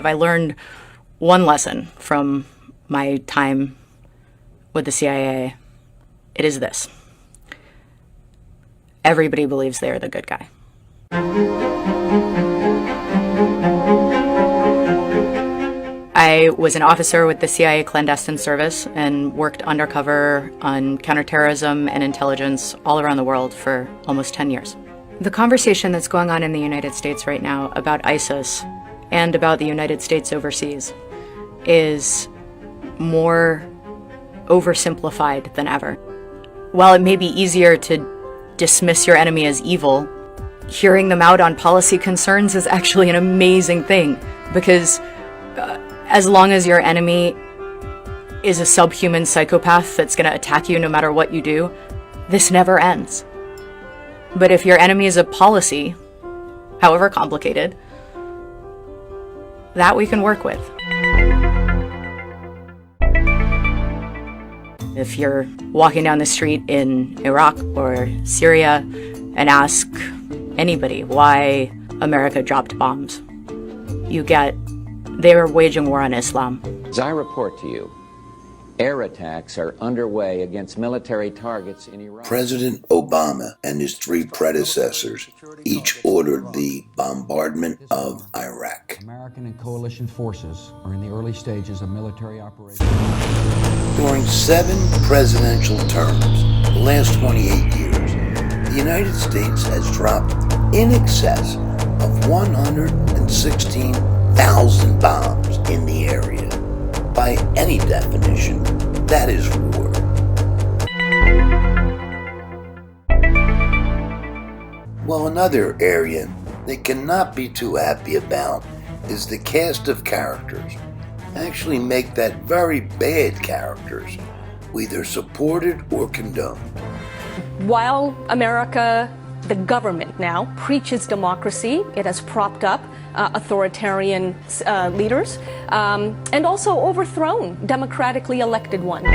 if I learned one lesson from my time with the CIA, it is this. Everybody believes they are the good guy. I was an officer with the CIA clandestine service and worked undercover on counterterrorism and intelligence all around the world for almost 10 years. The conversation that's going on in the United States right now about ISIS and about the United States overseas is more oversimplified than ever. While it may be easier to dismiss your enemy as evil, hearing them out on policy concerns is actually an amazing thing, because as long as your enemy is a subhuman psychopath that's going to attack you no matter what you do, this never ends. But if your enemy is a policy, however complicated, that we can work with. If you're walking down the street in Iraq or Syria and ask anybody why America dropped bombs, you get, they were waging war on Islam. As I report to you, air attacks are underway against military targets in Iraq. President Obama and his three predecessors each ordered the bombardment of Iraq. American and coalition forces are in the early stages of military operations. During 7 presidential terms, the last 28 years, the United States has dropped in excess of 116,000 bombs in the area. By any definition, that is war. Well, another area they cannot be too happy about is the cast of characters. Actually make that very bad characters, either supported or condoned. While America, the government now, preaches democracy, it has propped up authoritarian leaders and also overthrown democratically elected ones.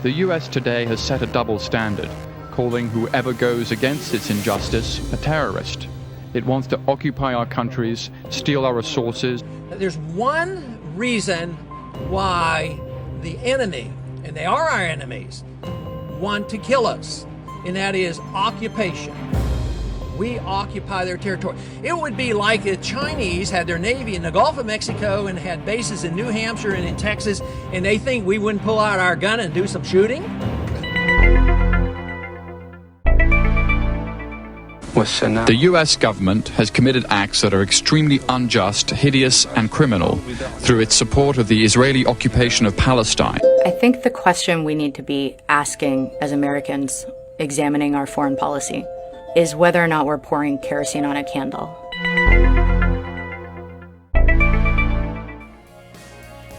The US today has set a double standard, calling whoever goes against its injustice a terrorist. It wants to occupy our countries, steal our resources. There's one reason why the enemy, and they are our enemies, want to kill us, and that is occupation. We occupy their territory. It would be like the Chinese had their navy in the Gulf of Mexico and had bases in New Hampshire and in Texas, and they think we wouldn't pull out our gun and do some shooting? The US government has committed acts that are extremely unjust, hideous, and criminal through its support of the Israeli occupation of Palestine. I think the question we need to be asking as Americans examining our foreign policy is whether or not we're pouring kerosene on a candle.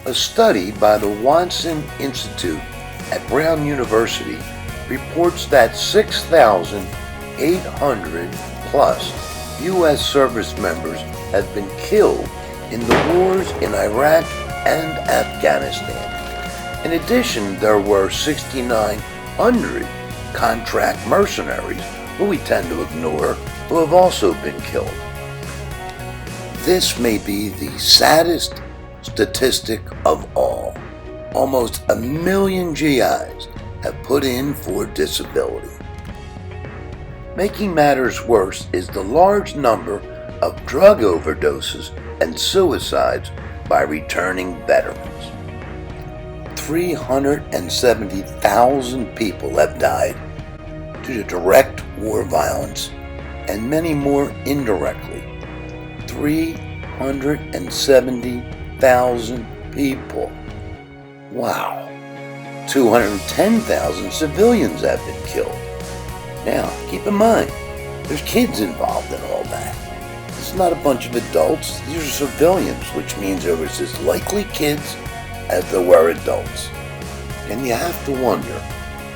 A study by the Watson Institute at Brown University reports that 6,800 plus U.S. service members have been killed in the wars in Iraq and Afghanistan. In addition, there were 6,900 contract mercenaries, who we tend to ignore, who have also been killed. This may be the saddest statistic of all. Almost 1 million GIs have put in for disability. Making matters worse is the large number of drug overdoses and suicides by returning veterans. 370,000 people have died due to direct war violence and many more indirectly. 370,000 people. Wow. 210,000 civilians have been killed. Now, keep in mind, there's kids involved in all that. It's not a bunch of adults, these are civilians, which means there was as likely kids as there were adults. And you have to wonder,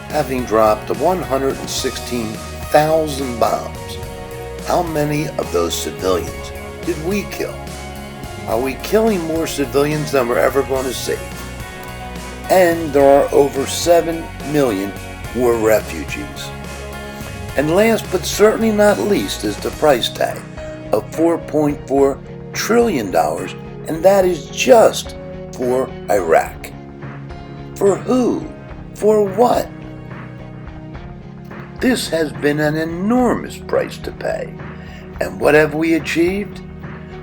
having dropped 116,000 bombs, how many of those civilians did we kill? Are we killing more civilians than we're ever going to save? And there are over 7 million who are refugees. And last but certainly not least is the price tag. of $4.4 trillion, and that is just for Iraq. For who? For what? This has been an enormous price to pay. And what have we achieved?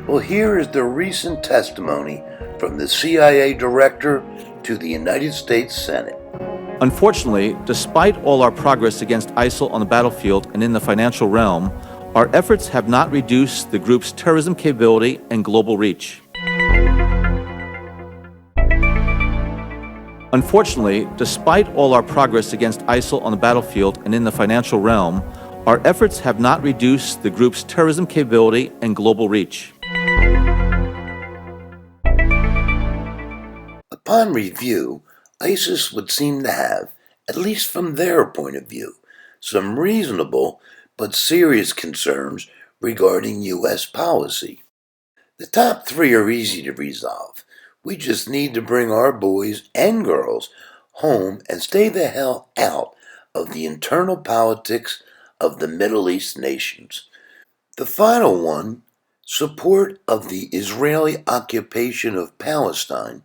Well, here is the recent testimony from the CIA director to the United States Senate. Unfortunately, despite all our progress against ISIL on the battlefield and in the financial realm, our efforts have not reduced the group's terrorism capability and global reach. Unfortunately, despite all our progress against ISIL on the battlefield and in the financial realm, our efforts have not reduced the group's terrorism capability and global reach. Upon review, ISIS would seem to have, at least from their point of view, some reasonable but serious concerns regarding U.S. policy. The top three are easy to resolve. We just need to bring our boys and girls home and stay the hell out of the internal politics of the Middle East nations. The final one, support of the Israeli occupation of Palestine,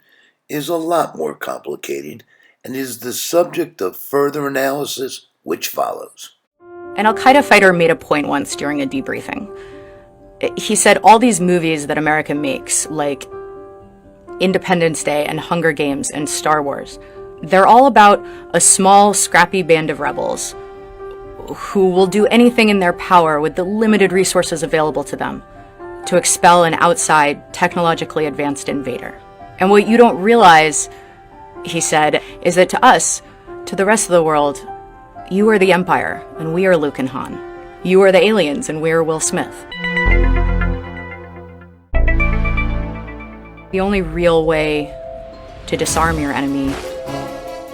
is a lot more complicated and is the subject of further analysis which follows. An Al-Qaeda fighter made a point once during a debriefing. He said all these movies that America makes, like Independence Day and Hunger Games and Star Wars, they're all about a small, scrappy band of rebels who will do anything in their power with the limited resources available to them to expel an outside, technologically advanced invader. And what you don't realize, he said, is that to us, to the rest of the world, you are the Empire, and we are Luke and Han. You are the aliens, and we are Will Smith. The only real way to disarm your enemy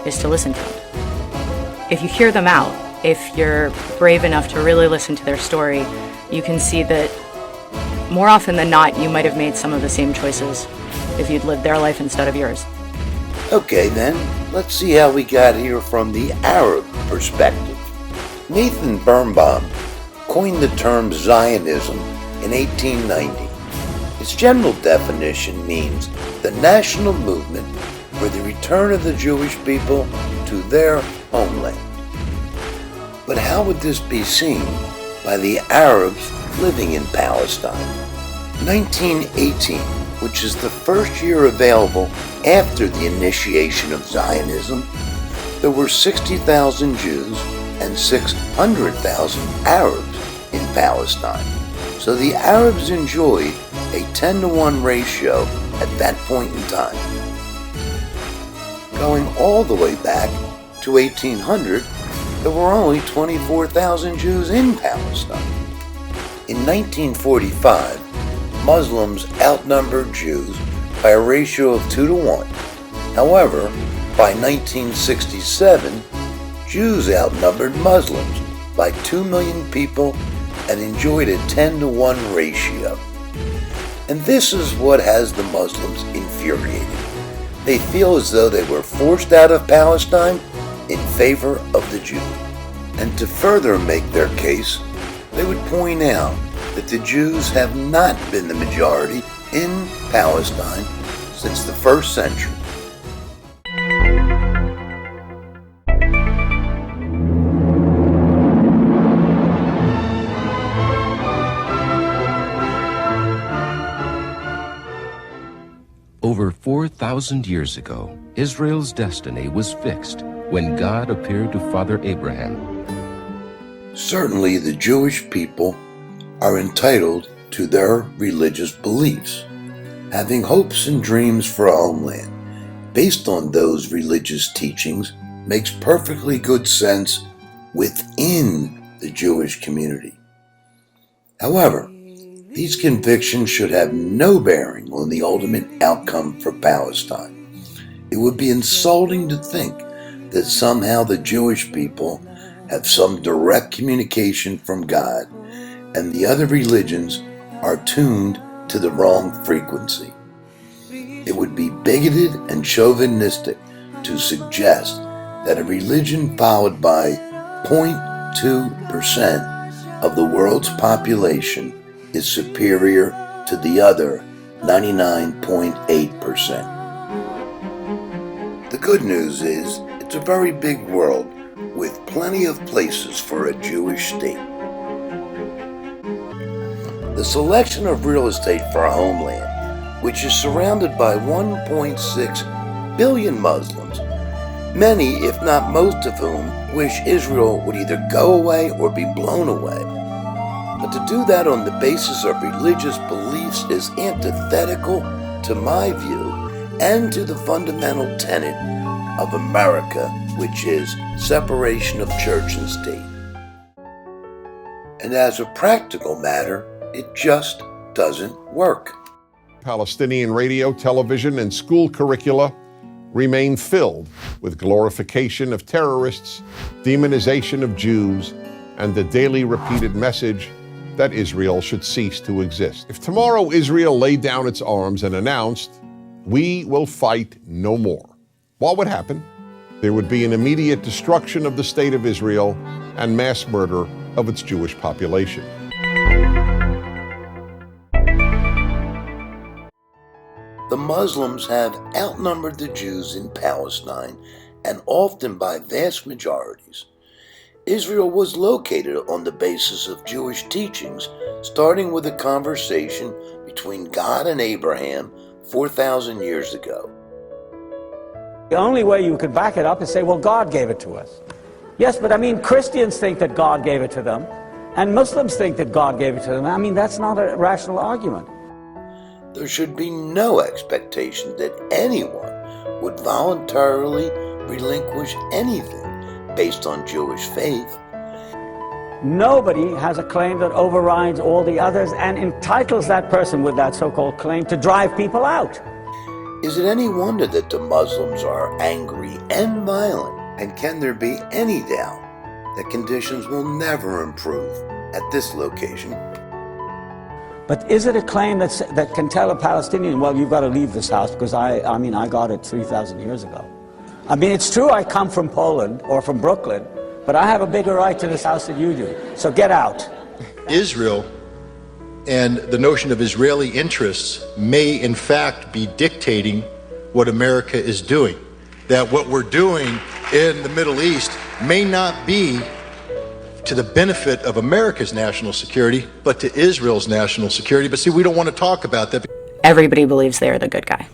is to listen to them. If you hear them out, if you're brave enough to really listen to their story, you can see that more often than not, you might have made some of the same choices if you'd lived their life instead of yours. Okay then, let's see how we got here from the Arab perspective. Nathan Birnbaum coined the term Zionism in 1890. Its general definition means the national movement for the return of the Jewish people to their homeland. But how would this be seen by the Arabs living in Palestine? 1918, which is the first year available after the initiation of Zionism, there were 60,000 Jews and 600,000 Arabs in Palestine. So the Arabs enjoyed a 10-to-1 ratio at that point in time. Going all the way back to 1800, there were only 24,000 Jews in Palestine. In 1945, Muslims outnumbered Jews by a ratio of 2-to-1. However, by 1967, Jews outnumbered Muslims by 2 million people and enjoyed a 10-to-1 ratio. And this is what has the Muslims infuriated. They feel as though they were forced out of Palestine in favor of the Jew. And to further make their case, they would point out that the Jews have not been the majority in Palestine since the 1st century. Over 4,000 years ago, Israel's destiny was fixed when God appeared to Father Abraham. Certainly, the Jewish people are entitled to their religious beliefs, having hopes and dreams for a homeland based on those religious teachings makes perfectly good sense within the Jewish community. However, these convictions should have no bearing on the ultimate outcome for Palestine. It would be insulting to think that somehow the Jewish people have some direct communication from God and the other religions are tuned to the wrong frequency. It would be bigoted and chauvinistic to suggest that a religion followed by 0.2% of the world's population is superior to the other 99.8%. The good news is it's a very big world with plenty of places for a Jewish state. The selection of real estate for our homeland, which is surrounded by 1.6 billion Muslims, many, if not most of whom, wish Israel would either go away or be blown away. But to do that on the basis of religious beliefs is antithetical to my view and to the fundamental tenet of America, which is separation of church and state. And as a practical matter, it just doesn't work. Palestinian radio, television, and school curricula remain filled with glorification of terrorists, demonization of Jews, and the daily repeated message that Israel should cease to exist. If tomorrow Israel laid down its arms and announced, "We will fight no more," what would happen? There would be an immediate destruction of the state of Israel and mass murder of its Jewish population. The Muslims have outnumbered the Jews in Palestine, and often by vast majorities. Israel was located on the basis of Jewish teachings, starting with a conversation between God and Abraham 4,000 years ago. The only way you could back it up is say, well, God gave it to us. Yes, but I mean, Christians think that God gave it to them, and Muslims think that God gave it to them. I mean, that's not a rational argument. There should be no expectation that anyone would voluntarily relinquish anything based on Jewish faith. Nobody has a claim that overrides all the others and entitles that person with that so-called claim to drive people out. Is it any wonder that the Muslims are angry and violent? And can there be any doubt that conditions will never improve at this location? But is it a claim that can tell a Palestinian, well, you've got to leave this house because I got it 3,000 years ago? I mean, it's true I come from Poland or from Brooklyn, but I have a bigger right to this house than you do. So get out. Israel and the notion of Israeli interests may in fact be dictating what America is doing. That what we're doing in the Middle East may not be to the benefit of America's national security, but to Israel's national security. But see, we don't want to talk about that. Everybody believes they're the good guy.